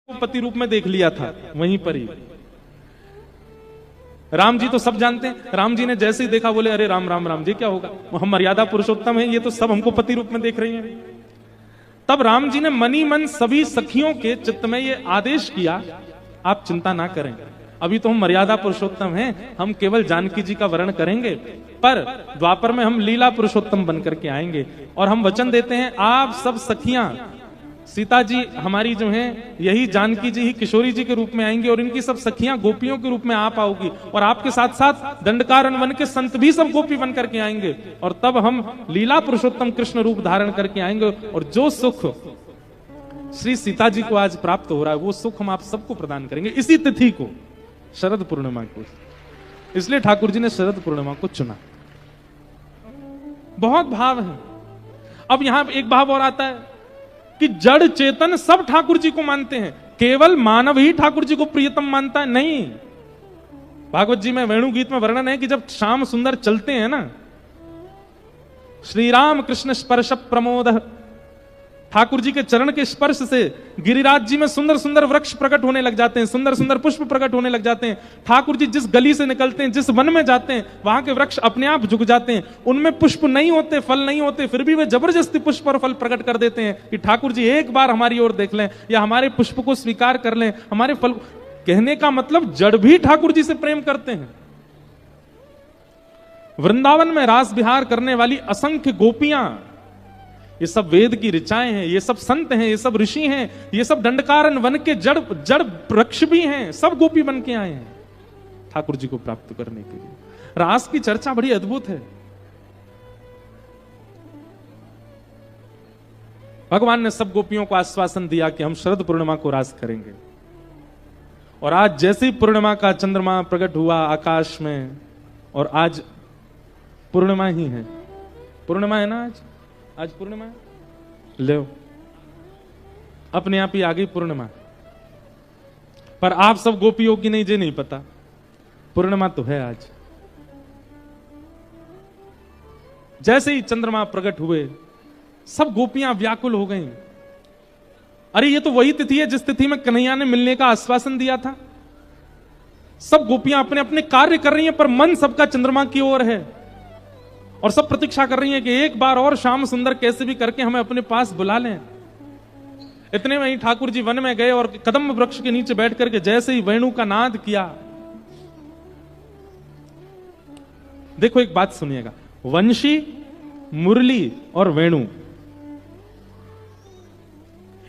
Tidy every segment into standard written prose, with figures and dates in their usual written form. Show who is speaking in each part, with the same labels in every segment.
Speaker 1: पति रूप में देख लिया था वहीं पर ही। राम जी तो सब जानते हैं, राम जी ने जैसे ही देखा बोले अरे राम राम राम जी क्या होगा, हम मर्यादा पुरुषोत्तम है, ये तो सब हमको पति रूप में देख रही हैं। तब राम जी ने मनी मन सभी सखियों के चित्त में ये आदेश किया, आप चिंता ना करें, अभी तो हम मर्यादा पुरुषोत्तम हैं, हम केवल जानकी जी का वर्ण करेंगे, पर द्वापर में हम लीला पुरुषोत्तम बनकर के आएंगे। और हम वचन देते हैं आप सब सखियां, सीता जी हमारी जो हैं यही जानकी जी ही किशोरी जी के रूप में आएंगी और इनकी सब सखियां गोपियों के रूप में आप आओगी, और आपके साथ साथ दंडकारण्य वन के संत भी सब गोपी बन करके आएंगे, और तब हम लीला पुरुषोत्तम कृष्ण रूप धारण करके आएंगे। और जो सुख श्री सीता जी को आज प्राप्त हो रहा है वो सुख हम आप सबको प्रदान करेंगे इसी तिथि को, शरद पूर्णिमा को। इसलिए ठाकुर जी ने शरद पूर्णिमा को चुना। बहुत भाव है। अब यहां एक भाव और आता है कि जड़ चेतन सब ठाकुर जी को मानते हैं, केवल मानव ही ठाकुर जी को प्रियतम मानता है, नहीं। भागवत जी में वेणु गीत में वर्णन है कि जब श्याम सुंदर चलते हैं ना, श्री राम कृष्ण स्पर्श प्रमोद, ठाकुर जी के चरण के स्पर्श से गिरिराज जी में सुंदर सुंदर वृक्ष प्रकट होने लग जाते हैं, सुंदर सुंदर पुष्प प्रकट होने लग जाते हैं। ठाकुर जी जिस गली से निकलते हैं, जिस वन में जाते हैं, वहां के वृक्ष अपने आप झुक जाते हैं, उनमें पुष्प नहीं होते, फल नहीं होते, फिर भी वे जबरदस्ती पुष्प और फल प्रकट कर देते हैं कि ठाकुर जी एक बार हमारी ओर देख लें या हमारे पुष्प को स्वीकार कर लें, हमारे फल। कहने का मतलब जड़ भी ठाकुर जी से प्रेम करते हैं। वृंदावन में रास विहार करने वाली असंख्य गोपियां, ये सब वेद की ऋचाएं हैं, ये सब संत हैं, ये सब ऋषि हैं, ये सब दंडकारण्य वन के जड़ वृक्ष भी हैं, सब गोपी बन के आए हैं ठाकुर जी को प्राप्त करने के लिए। रास की चर्चा बड़ी अद्भुत है। भगवान ने सब गोपियों को आश्वासन दिया कि हम शरद पूर्णिमा को रास करेंगे, और आज जैसे ही पूर्णिमा का चंद्रमा प्रकट हुआ आकाश में, और आज पूर्णिमा ही है, पूर्णिमा है ना, आज पूर्णिमा है, ले अपने आप ही आ गई पूर्णिमा। पर आप सब गोपियों की नहीं, जे नहीं पता पूर्णिमा तो है आज। जैसे ही चंद्रमा प्रकट हुए सब गोपियां व्याकुल हो गईं। अरे ये तो वही तिथि है जिस तिथि में कन्हैया ने मिलने का आश्वासन दिया था। सब गोपियां अपने अपने कार्य कर रही हैं, पर मन सबका चंद्रमा की ओर है, और सब प्रतीक्षा कर रही हैं कि एक बार और श्याम सुंदर कैसे भी करके हमें अपने पास बुला लें। इतने में ही ठाकुर जी वन में गए और कदम वृक्ष के नीचे बैठ करके जैसे ही वेणु का नाद किया। देखो एक बात सुनिएगा, वंशी, मुरली और वेणु,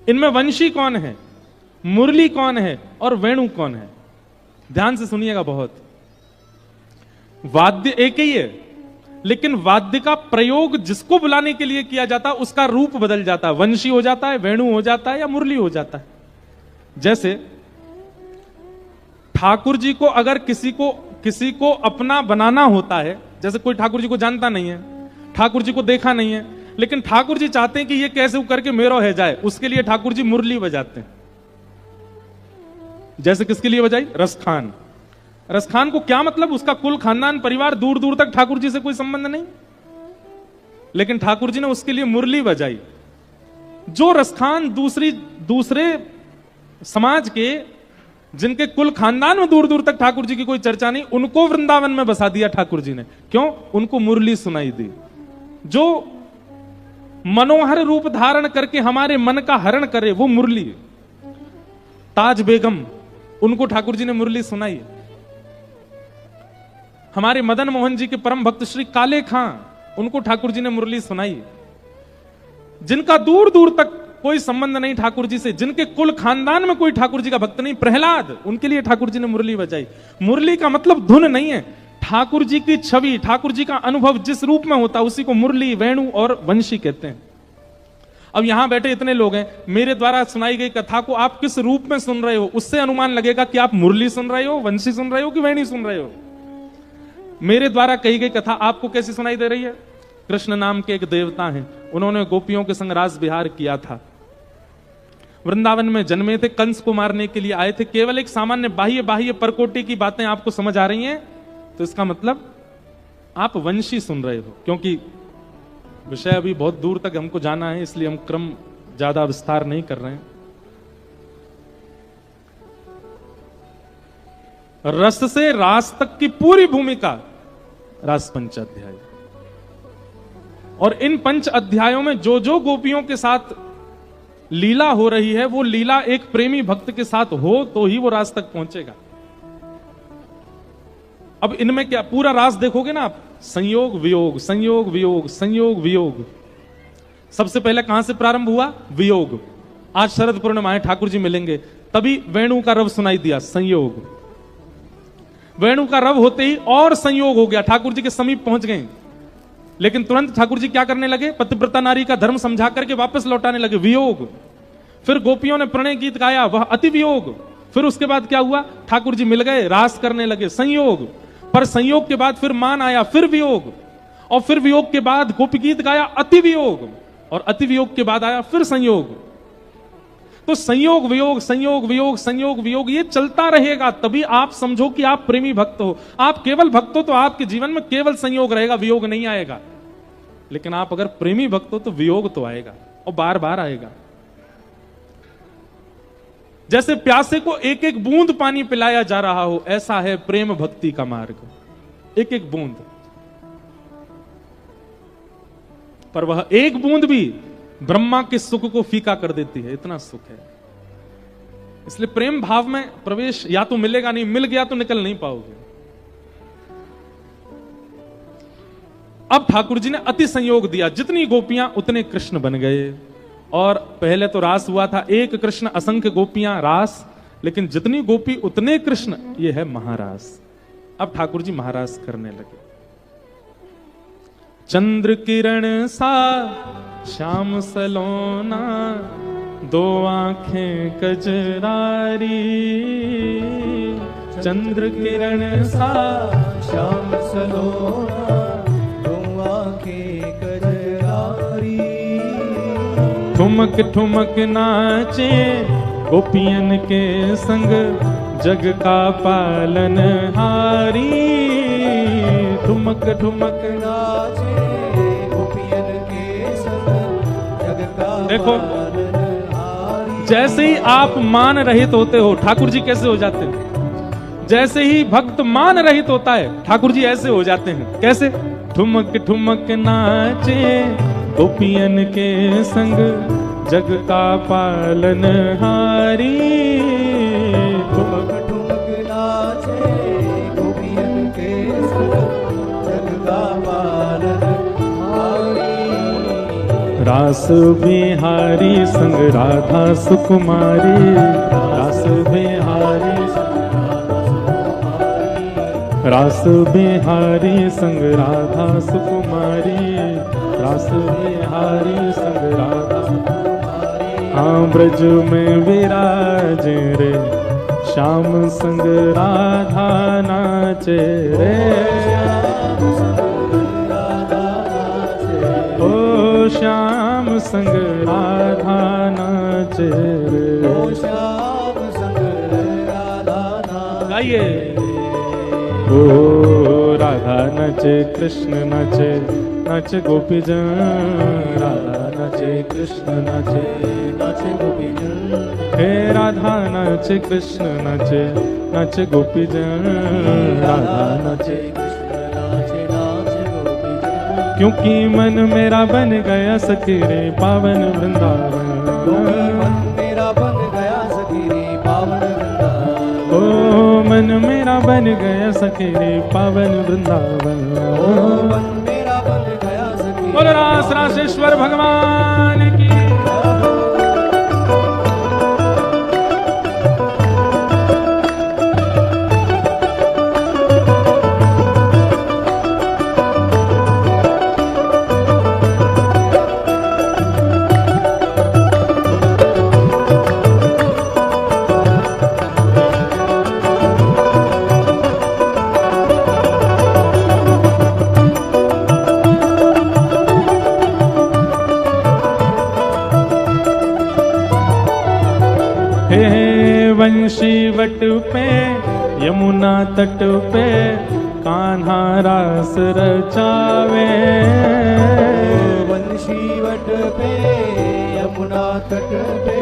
Speaker 1: इनमें वंशी कौन है, मुरली कौन है और वेणु कौन है? ध्यान से सुनिएगा बहुत। वाद्य एक ही है, लेकिन वाद्य का प्रयोग जिसको बुलाने के लिए किया जाता है उसका रूप बदल जाता है, वंशी हो जाता है, वेणु हो जाता है या मुरली हो जाता है। जैसे ठाकुर जी को अगर किसी को अपना बनाना होता है, जैसे कोई ठाकुर जी को जानता नहीं है, ठाकुर जी को देखा नहीं है, लेकिन ठाकुर जी चाहते हैं कि ये कैसे करके मेरो है जाए, उसके लिए ठाकुर जी मुरली बजाते हैं। जैसे किसके लिए बजाई? रसखान। रसखान को क्या मतलब, उसका कुल खानदान परिवार दूर दूर तक ठाकुर जी से कोई संबंध नहीं, लेकिन ठाकुर जी ने उसके लिए मुरली बजाई। जो रसखान दूसरे समाज के, जिनके कुल खानदान में दूर दूर तक ठाकुर जी की कोई चर्चा नहीं, उनको वृंदावन में बसा दिया ठाकुर जी ने। क्यों? उनको मुरली सुनाई दी। जो मनोहर रूप धारण करके हमारे मन का हरण करे वो मुरली। ताज बेगम, उनको ठाकुर जी ने मुरली सुनाई। हमारे मदन मोहन जी के परम भक्त श्री काले खां, उनको ठाकुर जी ने मुरली सुनाई। जिनका दूर दूर तक कोई संबंध नहीं ठाकुर जी से, जिनके कुल खानदान में कोई ठाकुर जी का भक्त नहीं, प्रहलाद, उनके लिए ठाकुर जी ने मुरली बजाई। मुरली का मतलब धुन नहीं है, ठाकुर जी की छवि, ठाकुर जी का अनुभव जिस रूप में होता है उसी को मुरली, वेणु और वंशी कहते हैं। अब यहां बैठे इतने लोग हैं, मेरे द्वारा सुनाई गई कथा को आप किस रूप में सुन रहे हो, उससे अनुमान लगेगा कि आप मुरली सुन रहे हो, वंशी सुन रहे हो कि वेणी सुन रहे हो। मेरे द्वारा कही गई कथा आपको कैसी सुनाई दे रही है? कृष्ण नाम के एक देवता हैं, उन्होंने गोपियों के संग रास विहार किया था, वृंदावन में जन्मे थे, कंस को मारने के लिए आए थे। केवल एक सामान्य बाह्य परकोटि की बातें आपको समझ आ रही हैं, तो इसका मतलब आप वंशी सुन रहे हो। क्योंकि विषय अभी बहुत दूर तक हमको जाना है, इसलिए हम क्रम ज्यादा विस्तार नहीं कर रहे हैं। रस से रास तक की पूरी भूमिका रास पंच अध्याय। और इन पंच अध्यायों में जो जो गोपियों के साथ लीला हो रही है, वो लीला एक प्रेमी भक्त के साथ हो तो ही वो रास तक पहुंचेगा। अब इनमें क्या पूरा रास देखोगे ना आप, संयोग वियोग, संयोग वियोग, संयोग वियोग। सबसे पहले कहां से प्रारंभ हुआ? वियोग। आज शरद पूर्णिमा है, ठाकुर जी मिलेंगे, तभी वेणु का रव सुनाई दिया, संयोग। वेणु का रव होते ही और संयोग हो गया, ठाकुर जी के समीप पहुंच गए। लेकिन तुरंत ठाकुर जी क्या करने लगे? पतिव्रता नारी का धर्म समझा करके वापस लौटाने लगे, वियोग। फिर गोपियों ने प्रणय गीत गाया, वह अति वियोग। फिर उसके बाद क्या हुआ? ठाकुर जी मिल गए, रास करने लगे, संयोग। पर संयोग के बाद फिर मान आया, फिर वियोग। और फिर वियोग के बाद गोपी गीत गाया, अति वियोग। और अति वियोग के बाद आया फिर संयोग। तो संयोग वियोग, संयोग वियोग, संयोग वियोग, ये चलता रहेगा। तभी आप समझो कि आप प्रेमी भक्त हो। आप केवल भक्त हो तो आपके जीवन में केवल संयोग रहेगा, वियोग नहीं आएगा। लेकिन आप अगर प्रेमी भक्त हो तो वियोग तो आएगा, और बार बार आएगा। जैसे प्यासे को एक एक बूंद पानी पिलाया जा रहा हो, ऐसा है प्रेम भक्ति का मार्ग। एक एक बूंद, पर वह एक बूंद भी ब्रह्मा के सुख को फीका कर देती है, इतना सुख है। इसलिए प्रेम भाव में प्रवेश या तो मिलेगा नहीं, मिल गया तो निकल नहीं पाओगे। अब ठाकुर जी ने अति संयोग दिया, जितनी गोपियां उतने कृष्ण बन गए। और पहले तो रास हुआ था, एक कृष्ण असंख्य गोपियां रास, लेकिन जितनी गोपी उतने कृष्ण, ये है महारास। अब ठाकुर जी महारास करने लगे। चंद्र किरण सा श्याम सलोना, दो आंखें कजरारी। चंद्र किरण सा
Speaker 2: श्याम सलोना, दो आंखें कजरारी।
Speaker 1: ठुमक ठुमक नाचे गोपियन के संग, जग का पालन हारी। ठुमक ठुमक
Speaker 2: नाचे गोपियन के संग, जग का
Speaker 1: देखो,
Speaker 2: पालन हारी।
Speaker 1: जैसे ही आप मान रहित होते हो, ठाकुर जी कैसे हो जाते हैं? जैसे ही भक्त मान रहित होता है, ठाकुर जी ऐसे हो जाते हैं। कैसे? ठुमक ठुमक नाचे गोपियन के संग, जग का पालन हारी।
Speaker 2: ठुमक ठुमक नाचे गोपियन के संग, जग का पालन हारी।
Speaker 1: रास बिहारी संग राधा सुकुमारी। रास बिहारी, रास बिहारी संग राधा सुकुमारी। रास बिहारी संग राधा, हाँ ब्रज में विराज रे, श्याम संग राधा नाचे रे। ओ श्याम संग राधा नाचे रे।
Speaker 2: श्याम संग राधा नाचे।
Speaker 1: गाइए। ओ राधा नाचे, कृष्ण नाचे, नाचे गोपी जन। राधा नाचे, कृष्ण नाचे,
Speaker 2: नाचे गोपी जन।
Speaker 1: हे राधा नाचे, कृष्ण नाचे, नाचे गोपी जन। राधा नाचे,
Speaker 2: कृष्ण नाचे, नाचे गोपी जन।
Speaker 1: क्योंकि मन मेरा बन गया सखी रे पावन वृंदावन।
Speaker 2: क्योंकि मन मेरा बन गया सखी रे पावन वृंदावन।
Speaker 1: ओ मन मेरा बन गया सखी रे पावन वृंदावन।
Speaker 2: ओ मन मेरा बन गया सखी।
Speaker 1: बोलो रास रासेश्वर भगवान की। वंशी वट पे यमुना तट पे, कान्हा रास रचावे।
Speaker 2: वंशी वट पे यमुना तट पे,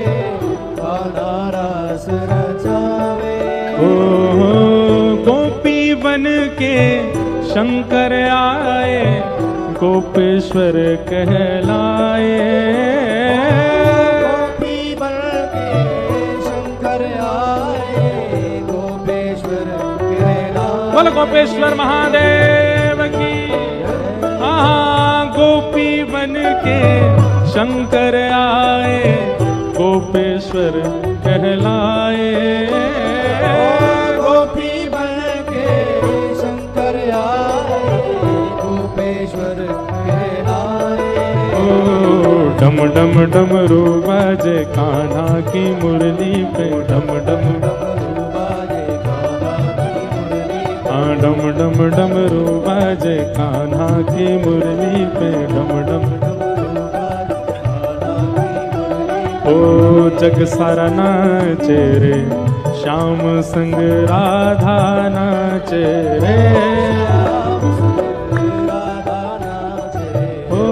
Speaker 2: कान्हा रास रचावे।
Speaker 1: ओ बन के शंकर आए, गोपेश्वर कहलाए।
Speaker 2: गोपी बन के शंकर आए, गोपेश्वर कहलाए।
Speaker 1: बोल गोपेश्वर महादेव की। गोपी बन के शंकर आए, गोपेश्वर कहलाए।
Speaker 2: गोपी बन के शंकर आए, गोपेश्वर कहलाए।
Speaker 1: ओ डम डम डमरू बाजे कान्हा की मुरली पे, डम डम डम डम डमरू बाजे कान्हा की मुरली पे, डम डम। ओ जग सारा नाचे रे, श्याम संग राधा नाचे रे। ओ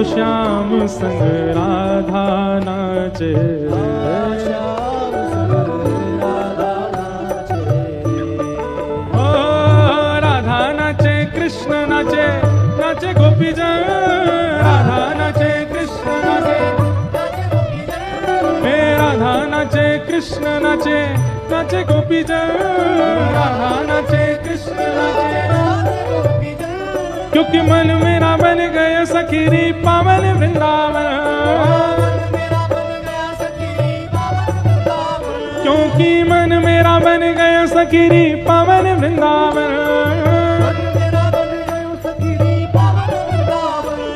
Speaker 1: श्याम संग राधा नाचे रे। कृष्ण नाचे, नाचे गोपी जन। राधा नाचे, कृष्ण नाचे, हे राधा नाचे, कृष्ण नाचे, नाचे गोपी जन। राधा नाचे, कृष्ण नाचे, क्योंकि मन मेरा बन गया सखीरी पावन वृंदावन। क्योंकि मन मेरा बन गया सखीरी पावन वृंदावन।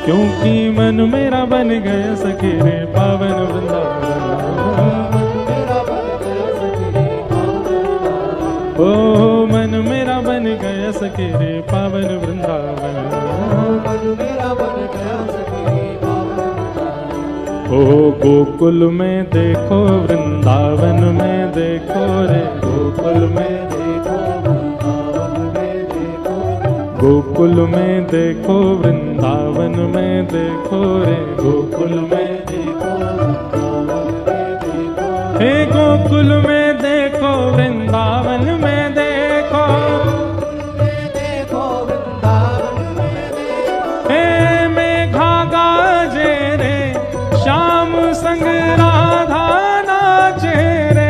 Speaker 1: क्योंकि मन मेरा बन गया सखी रे पावन वृंदावन। ओ मन मेरा बन गया सखी रे पावन वृंदावन। ओ गोकुल में देखो, वृंदावन में देखो रे, गोकुल में गोकुल में देखो, वृंदावन में देखो रे, गोकुल में देखो। हे गोकुल में देखो, वृंदावन में देखो। हे मेघा गाजे रे, श्याम संग राधा नाचे रे।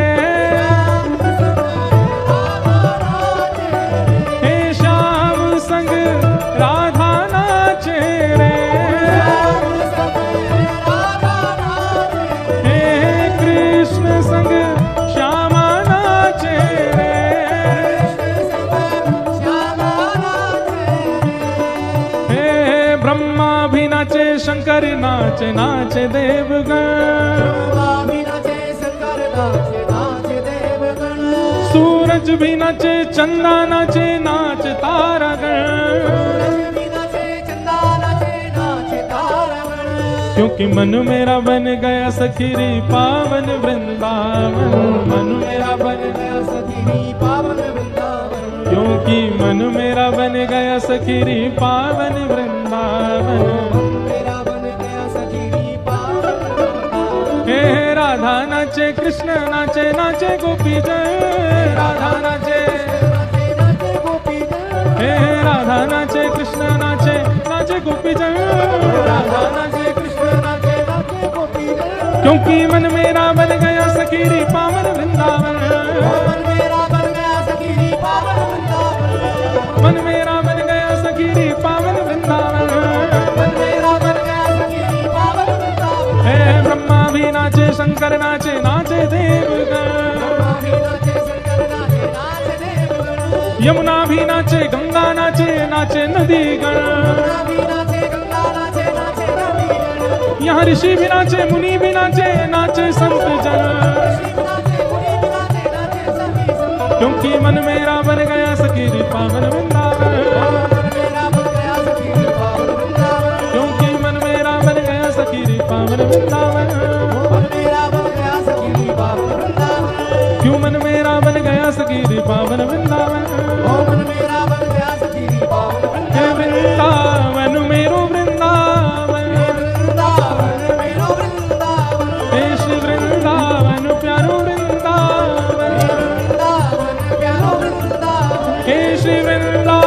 Speaker 1: राधा नाचे रे, हे कृष्ण संग श्यामा नाचे रे। हे ब्रह्मा भी नाचे, शंकर नाचे, नाचे देवगण। सूरज भी नाचे, चंदा नाचे, नाच तारागण। क्योंकि मन मेरा बन गया सखीरी पावन वृंदावन। मन मेरा बन गया सखीरी पावन वृंदावन। क्योंकि मन मेरा बन गया सखीरी पावन वृंदावन। हे राधा नाचे, कृष्ण नाचे, नाचे गोपी जन। राधा नाचे, हे राधा नाचे, कृष्ण नाचे, नाचे गोपी जन। राधा नाचे, कृष्ण नाचे, नाचे गोपी जन। क्योंकि मन मेरा बन गया सखीरी पावन वृंदावन। मन मेरा बन गया सखीरी पावन वृंदावन। मन मेरा बन गया सखीरी पावन वृंदावन। मन मेरा बन गया सखीरी पावन वृंदावन। हे ब्रह्मा भी नाचे, शंकर नाचे, नाचे देवगण। यमुना भी नाचे, गंगा नाचे, नाचे नदी गण। यहाँ ऋषि भी नाचे, मुनि भी नाचे, नाचे संत जन। क्योंकि मन मेरा बन गया सखीरी पावन वृंदावन। क्योंकि मन मेरा बन गया सखीरी पावन वृंदावन। क्यों मन मेरा बन गया सखीरी पावन वृंदावन। हे वृंदावन मेरो वृंदावन। हे श्री वृंदावन प्यारो वृंदावन। हे श्री वृंदावन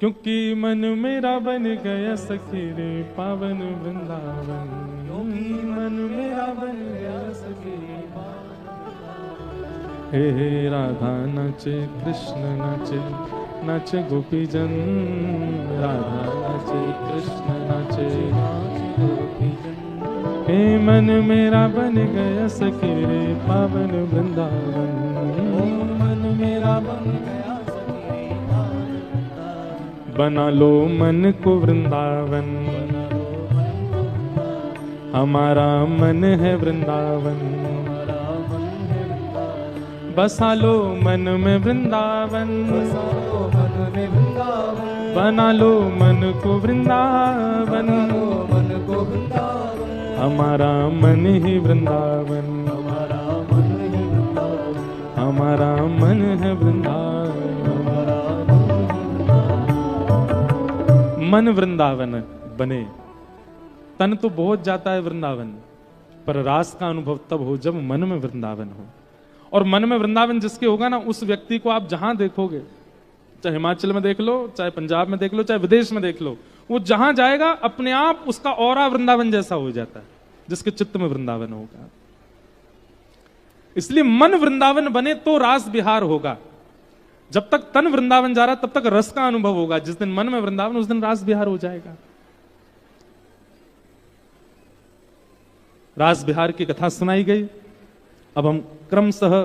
Speaker 1: क्योंकि मन मेरा बन गया सखी रे पावन वृंदावन, क्योंकि मन मेरा बन गया सखी रे पावन। हे राधा नाचे कृष्ण नाचे, नाचे गोपी जन, राधा नाचे कृष्ण नाचे, नाचे गोपी जन। हे मन मेरा बन गया सखी रे पावन वृंदावन, मन मेरा बन गया सखी रे पावन वृंदावन। बना लो मन को वृंदावन, हमारा मन है वृंदावन, बसा लो मन में वृंदावन, बसा लो मन में वृंदावन। बना लो मन को वृंदावन, मन को वृंदावन, हमारा मन ही वृंदावन, हमारा मन ही वृंदावन, हमारा मन है वृंदावन, हमारा मन वृंदावन बने। तन तो बहुत जाता है वृंदावन, पर रास का अनुभव तब हो जब मन में वृंदावन हो। और मन में वृंदावन जिसके होगा ना, उस व्यक्ति को आप जहां देखोगे, चाहे हिमाचल में देख लो, चाहे पंजाब में देख लो, चाहे विदेश में देख लो, वो जहां जाएगा अपने आप उसका ऑरा वृंदावन जैसा हो जाता है, जिसके चित्त में वृंदावन होगा। इसलिए मन वृंदावन बने तो रास विहार होगा। जब तक तन वृंदावन जा रहा तब तक रस का अनुभव होगा। जिस दिन मन में वृंदावन, उस दिन रास विहार हो जाएगा। रास विहार की कथा सुनाई गई। अब हम क्रमशः,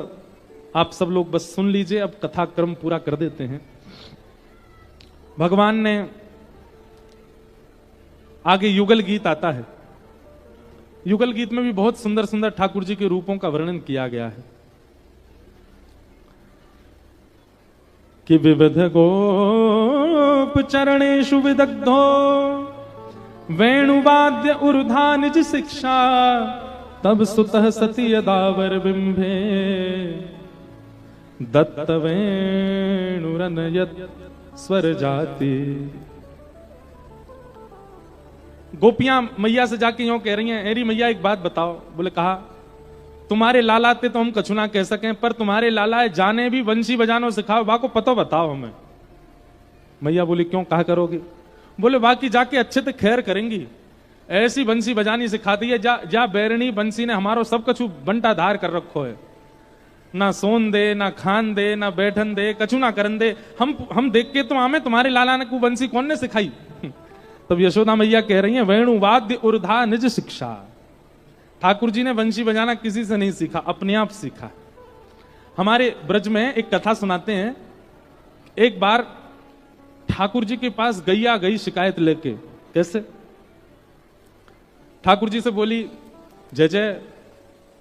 Speaker 1: आप सब लोग बस सुन लीजिए, अब कथा क्रम पूरा कर देते हैं। भगवान ने आगे युगल गीत आता है। युगल गीत में भी बहुत सुंदर सुंदर ठाकुर जी के रूपों का वर्णन किया गया है कि विविध गोप चरणेषु विदग्धो वेणुवाद्य ऊर्धा निज शिक्षा, तब सुतः सती यदावर बिंबे दत्त वेणुरनयत स्वर जाति। गोपियां मैया से जाके यूं कह रही हैं, एरी मैया एक बात बताओ। बोले कहा, तुम्हारे लाला थे तो हम कछु ना कह सकें, पर तुम्हारे लाला है जाने भी वंशी बजानो सिखाओ, बा को पतो बताओ हमें। मैया बोली क्यों कहा करोगे? बोले बाकी जाके अच्छे से खैर करेंगी, ऐसी बंसी बजानी सिखाती है जा बैरणी बंसी ने हमारो सब कछु बंटा धार कर रखो है, ना सोन दे ना खान दे ना बैठन दे, कछु ना करन दे। हम देख के तो आमे तुम्हारे लाला ने को बंसी कौन ने सिखाई? तब यशोदा मैया कह रही है, वेणु वाद्य ऊर्धा निज शिक्षा। ठाकुर जी ने बंसी बजाना किसी से नहीं सीखा, अपने आप सीखा। हमारे ब्रज में एक कथा सुनाते हैं। एक बार ठाकुर जी के पास गैया गई शिकायत लेके। कैसे? ठाकुर जी से बोली जय जय।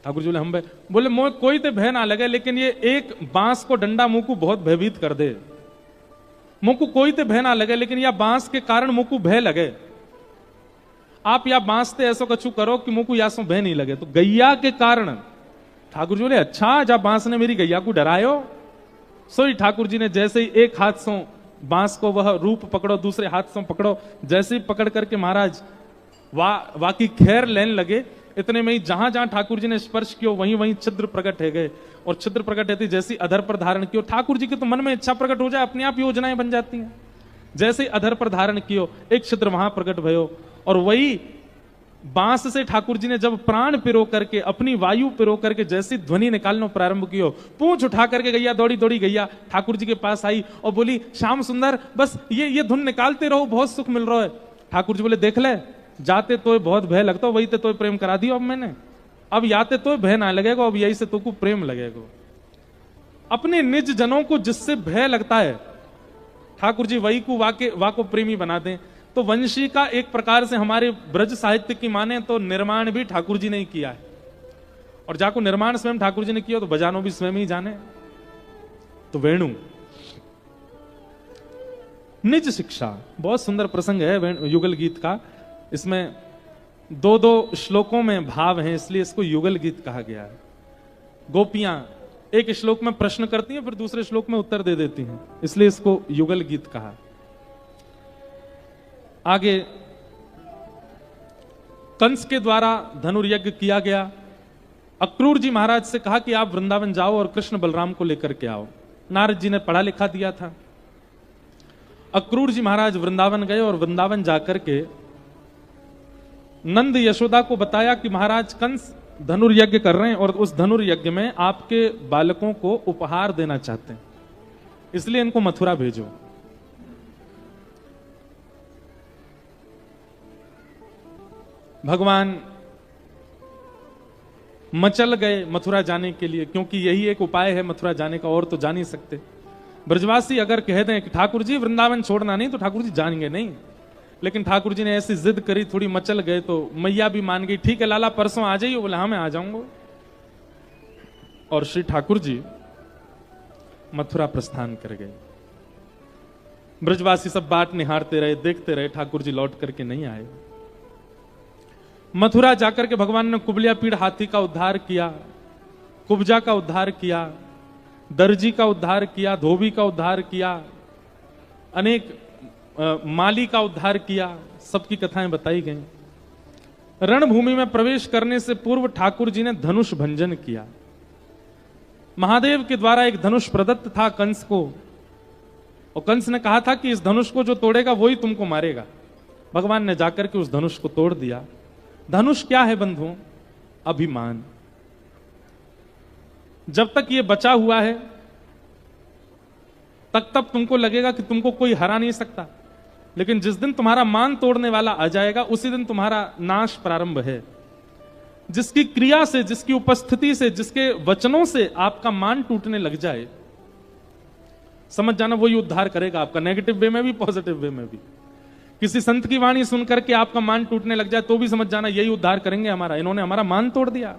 Speaker 1: ठाकुर जी बोले हम बोले मोह कोई तो भय ना लगे, लेकिन ये एक बांस को डंडा मुंह को बहुत भयभीत कर दे। मुंह को कोई तो भय ना लगे, लेकिन यह बांस के कारण मुंह को भय लगे। आप या बांस से ऐसा कछु करो कि मुंह को यासों भय नहीं लगे। तो गैया के कारण ठाकुर जी बोले अच्छा, जब बांस ने मेरी गैया को डरायो। सोई ठाकुर जी ने जैसे ही एक हाथ से बांस को वह रूप पकड़ो, दूसरे हाथ से पकड़ो, जैसे ही पकड़ करके महाराज वाकी खैर लेने लगे। इतने में ही जहां जहां ठाकुर जी ने स्पर्श किया वहीं वहीं छिद्र प्रकट है गए। और छिद्र प्रकट है जैसी अधर पर धारण कियो, ठाकुर जी के तो मन में इच्छा प्रकट हो जाए, अपने आप योजनाएं बन जाती हैं। जैसे ही अधर पर धारण कियो, एक छिद्र वहां प्रकट भयो। और वही बांस से ठाकुर जी ने जब प्राण पिरो करके, अपनी वायु पिरो करके जैसी ध्वनि निकालना प्रारंभ कियो, पूंछ उठा करके गैया दौड़ी दौड़ी गैया ठाकुर जी के पास आई और बोली श्याम सुंदर बस ये धुन निकालते रहो, बहुत सुख मिल रहा है। ठाकुर जी बोले देख ले, जाते तो बहुत भय लगता, वही तो प्रेम करा दियो अब मैंने। अब याते तो भय ना लगेगा, अब यही से तो को प्रेम लगेगा। अपने निज जनों को जिससे भय लगता है ठाकुर जी वही को वाको प्रेमी बना दें। तो वंशी का एक प्रकार से हमारे ब्रज साहित्य की माने तो निर्माण भी ठाकुर जी ने ही किया है। और जाको निर्माण स्वयं ठाकुर जी ने किया तो बजानो भी स्वयं ही जाने। तो वेणु निज शिक्षा, बहुत सुंदर प्रसंग है युगल गीत का। इसमें दो दो श्लोकों में भाव हैं, इसलिए इसको युगल गीत कहा गया है। गोपियां एक श्लोक में प्रश्न करती हैं, फिर दूसरे श्लोक में उत्तर दे देती हैं, इसलिए इसको युगल गीत कहा। आगे कंस के द्वारा धनुर्यज्ञ किया गया। अक्रूर जी महाराज से कहा कि आप वृंदावन जाओ और कृष्ण बलराम को लेकर के आओ। नारद जी ने पढ़ा लिखा दिया था। अक्रूर जी महाराज वृंदावन गए और वृंदावन जाकर के नंद यशोदा को बताया कि महाराज कंस धनुर्यज्ञ कर रहे हैं और उस धनुर्यज्ञ में आपके बालकों को उपहार देना चाहते हैं, इसलिए इनको मथुरा भेजो। भगवान मचल गए मथुरा जाने के लिए, क्योंकि यही एक उपाय है मथुरा जाने का, और तो जा नहीं सकते। ब्रजवासी अगर कह दें कि ठाकुर जी वृंदावन छोड़ना नहीं, तो ठाकुर जी जाएंगे नहीं। लेकिन ठाकुर जी ने ऐसी जिद करी, थोड़ी मचल गए, तो मैया भी मान गई। ठीक है लाला, परसों आ जाइए। बोले हाँ मैं आ जाऊंगा। और श्री ठाकुर जी मथुरा प्रस्थान कर गए। ब्रजवासी सब बाट निहारते रहे, देखते रहे, ठाकुर जी लौट करके नहीं आए। मथुरा जाकर के भगवान ने कुबलिया पीड़ हाथी का उद्धार किया, कुब्जा का उद्धार किया, दर्जी का उद्धार किया, धोबी का उद्धार किया, अनेक माली का उद्धार किया। सबकी कथाएं बताई गई। रणभूमि में प्रवेश करने से पूर्व ठाकुर जी ने धनुष भंजन किया। महादेव के द्वारा एक धनुष प्रदत्त था कंस को, और कंस ने कहा था कि इस धनुष को जो तोड़ेगा वही तुमको मारेगा। भगवान ने जाकर के उस धनुष को तोड़ दिया। धनुष क्या है बंधुओं? अभिमान। जब तक ये बचा हुआ है तब तुमको लगेगा कि तुमको कोई हरा नहीं सकता, लेकिन जिस दिन तुम्हारा मान तोड़ने वाला आ जाएगा उसी दिन तुम्हारा नाश प्रारंभ है। जिसकी क्रिया से, जिसकी उपस्थिति से, जिसके वचनों से आपका मान टूटने लग जाए, समझ जाना वही उद्धार करेगा आपका, नेगेटिव वे में भी पॉजिटिव वे में भी। किसी संत की वाणी सुनकर के आपका मान टूटने लग जाए तो भी समझ जाना यही उद्धार करेंगे हमारा, इन्होंने हमारा मान तोड़ दिया।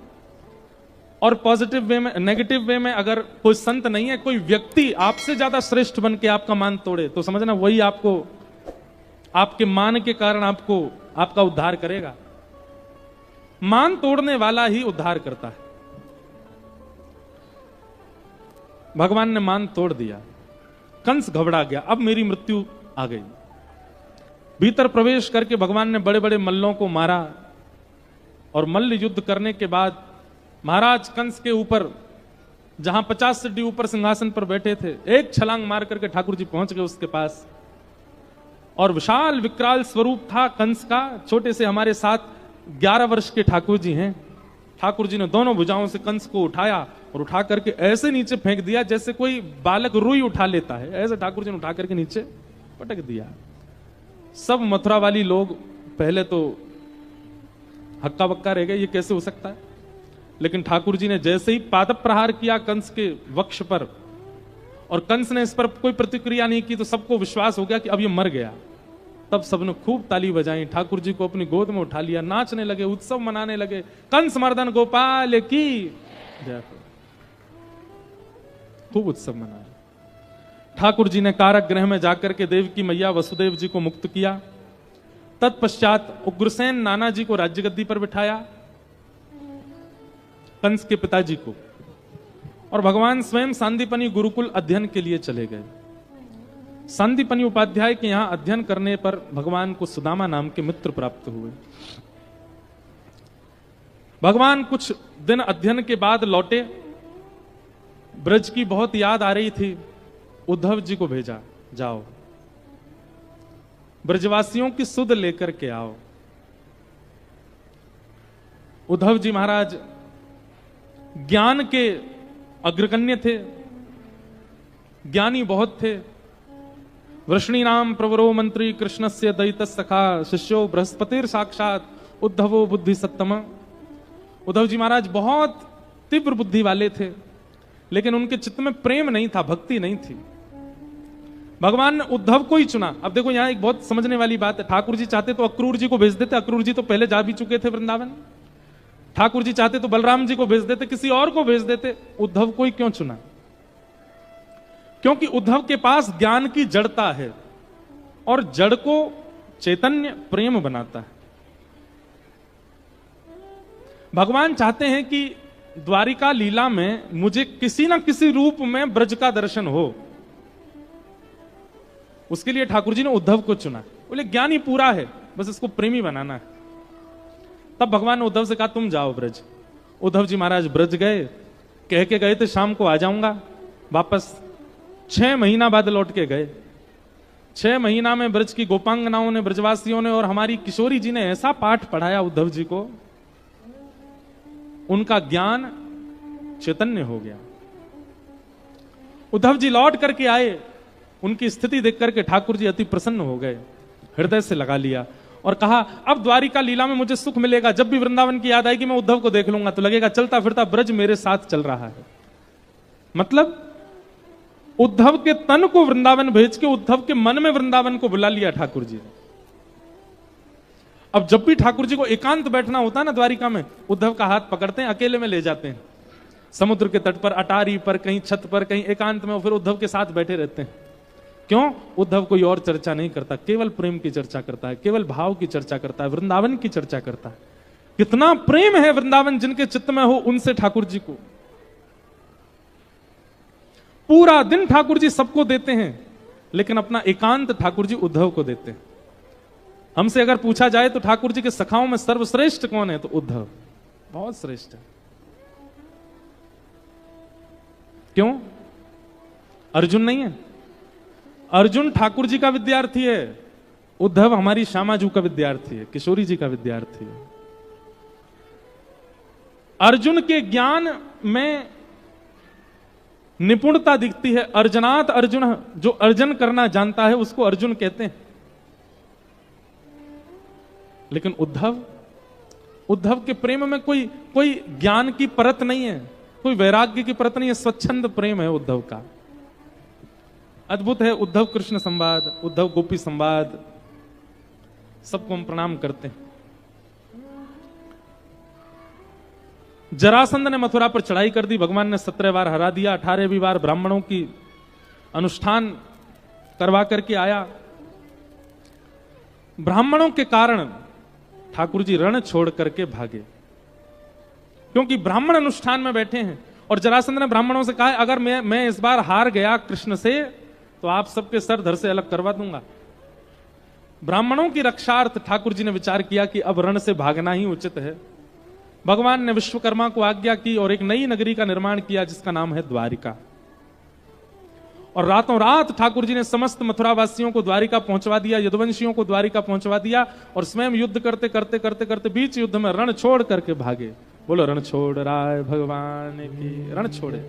Speaker 1: और पॉजिटिव वे में, नेगेटिव वे में अगर कोई संत नहीं है, कोई व्यक्ति आपसे ज्यादा श्रेष्ठ बन के आपका मान तोड़े, तो समझना वही आपको, आपके मान के कारण आपको, आपका उद्धार करेगा। मान तोड़ने वाला ही उद्धार करता है। भगवान ने मान तोड़ दिया। कंस घबरा गया, अब मेरी मृत्यु आ गई। भीतर प्रवेश करके भगवान ने बड़े बड़े मल्लों को मारा, और मल्ल युद्ध करने के बाद महाराज कंस के ऊपर, जहां 50 सीढ़ी ऊपर सिंहासन पर बैठे थे, एक छलांग मार करके ठाकुर जी पहुंच गए उसके पास। और विशाल विकराल स्वरूप था कंस का। छोटे से हमारे साथ 11 वर्ष के ठाकुर जी हैं। ठाकुर जी ने दोनों भुजाओं से कंस को उठाया और उठा करके ऐसे नीचे फेंक दिया जैसे कोई बालक रुई उठा लेता है, ऐसे ठाकुर जी ने उठा करके नीचे पटक दिया। सब मथुरा वाली लोग पहले तो हक्का बक्का रह गए, ये कैसे हो सकता है। लेकिन ठाकुर जी ने जैसे ही पादप प्रहार किया कंस के वक्ष पर, और कंस ने इस पर कोई प्रतिक्रिया नहीं की, तो सबको विश्वास हो गया कि अब ये मर गया। तब सबने खूब ताली बजाई, ठाकुर जी को अपनी गोद में उठा लिया, नाचने लगे, उत्सव मनाने लगे। कंस मर्दन गोपाल की जय। खूब उत्सव मनाया। ठाकुर जी ने कारागृह में जाकर के देव की मैया वसुदेव जी को मुक्त किया। तत्पश्चात उग्रसेन नाना जी को राज्य गद्दी पर बिठाया, कंस के पिताजी को, और भगवान स्वयं सांदीपनी गुरुकुल अध्ययन के लिए चले गए। सांदीपनी उपाध्याय के यहां अध्ययन करने पर भगवान को सुदामा नाम के मित्र प्राप्त हुए। भगवान कुछ दिन अध्ययन के बाद लौटे। ब्रज की बहुत याद आ रही थी। उद्धव जी को भेजा, जाओ ब्रजवासियों की सुध लेकर के आओ। उद्धव जी महाराज ज्ञान के अग्रगण्य थे, ज्ञानी बहुत थे। वृष्णी नाम प्रवरो मंत्री कृष्णस्य दयित सखा शिष्यो बृहस्पतिर साक्षात उद्धवो बुद्धि सत्तम। उद्धव जी महाराज बहुत तीव्र बुद्धि वाले थे, लेकिन उनके चित्त में प्रेम नहीं था, भक्ति नहीं थी। भगवान ने उद्धव को ही चुना। अब देखो यहां एक बहुत समझने वाली बात है। ठाकुर जी चाहते तो अक्रूर जी को भेज देते, अक्रूर जी तो पहले जा भी चुके थे वृंदावन। ठाकुर जी चाहते तो बलराम जी को भेज देते, किसी और को भेज देते। उद्धव को ही क्यों चुना? क्योंकि उद्धव के पास ज्ञान की जड़ता है, और जड़ को चैतन्य प्रेम बनाता है। भगवान चाहते हैं कि द्वारिका लीला में मुझे किसी ना किसी रूप में ब्रज का दर्शन हो। उसके लिए ठाकुर जी ने उद्धव को चुना। बोले ज्ञानी पूरा है, बस इसको प्रेमी बनाना है। तब भगवान ने उद्धव से कहा तुम जाओ ब्रज। उद्धव जी महाराज ब्रज गए, कह के गए थे शाम को आ जाऊंगा वापस। 6 महीना बाद लौट के गए। 6 महीना में ब्रज की गोपांगनाओं ने, ब्रजवासियों ने और हमारी किशोरी जी ने ऐसा पाठ पढ़ाया उद्धव जी को, उनका ज्ञान चैतन्य हो गया। उद्धव जी लौट करके आए, उनकी स्थिति देख करके ठाकुर जी अति प्रसन्न हो गए, हृदय से लगा लिया और कहा अब द्वारिका लीला में मुझे सुख मिलेगा। जब भी वृंदावन की याद आएगी मैं उद्धव को देख लूंगा तो लगेगा चलता फिरता ब्रज मेरे साथ चल रहा है। मतलब उद्धव के तन को वृंदावन भेज के उद्धव के मन में वृंदावन को बुला लिया ठाकुर जी ने। अब जब भी ठाकुर जी को एकांत बैठना होता है ना द्वारिका में, उद्धव का हाथ पकड़ते हैं, अकेले में ले जाते हैं समुद्र के तट पर, अटारी पर, कहीं छत पर, कहीं एकांत में, फिर उद्धव के साथ बैठे रहते हैं। क्यों? उद्धव कोई और चर्चा नहीं करता, केवल प्रेम की चर्चा करता है, केवल भाव की चर्चा करता है, वृंदावन की चर्चा करता है। कितना प्रेम है वृंदावन जिनके चित्त में हो उनसे ठाकुर जी को। पूरा दिन ठाकुर जी सबको देते हैं, लेकिन अपना एकांत ठाकुर जी उद्धव को देते हैं। हमसे अगर पूछा जाए तो ठाकुर जी के सखाओं में सर्वश्रेष्ठ कौन है, तो उद्धव बहुत श्रेष्ठ है। क्यों? अर्जुन नहीं है? अर्जुन ठाकुर जी का विद्यार्थी है, उद्धव हमारी श्यामाजू का विद्यार्थी है, किशोरी जी का विद्यार्थी है। अर्जुन के ज्ञान में निपुणता दिखती है। अर्जनात अर्जुन, जो अर्जन करना जानता है उसको अर्जुन कहते हैं। लेकिन उद्धव के प्रेम में कोई ज्ञान की परत नहीं है, कोई वैराग्य की परत नहीं है, स्वच्छंद प्रेम है उद्धव का। अद्भुत है उद्धव कृष्ण संवाद, उद्धव गोपी संवाद, सबको हम प्रणाम करते हैं। जरासंध ने मथुरा पर चढ़ाई कर दी, भगवान ने 17 बार हरा दिया, 18वीं बार ब्राह्मणों की अनुष्ठान करवा करके आया। ब्राह्मणों के कारण ठाकुर जी रण छोड़ करके भागे, क्योंकि ब्राह्मण अनुष्ठान में बैठे हैं। और जरासंध ने ब्राह्मणों से कहा अगर मैं इस बार हार गया कृष्ण से तो आप सबके सर धड़ से अलग करवा दूंगा। ब्राह्मणों की रक्षार्थ ठाकुर जी ने विचार किया कि अब रण से भागना ही उचित है। भगवान ने विश्वकर्मा को आज्ञा की और एक नई नगरी का निर्माण किया जिसका नाम है द्वारिका। और रातों रात ठाकुर जी ने समस्त मथुरावासियों को द्वारिका पहुंचवा दिया, यदुवंशियों को द्वारिका पहुंचवा दिया और स्वयं युद्ध करते करते करते करते बीच युद्ध में रण छोड़ करके भागे। बोलो रण छोड़ राय भगवान की, रण छोड़े।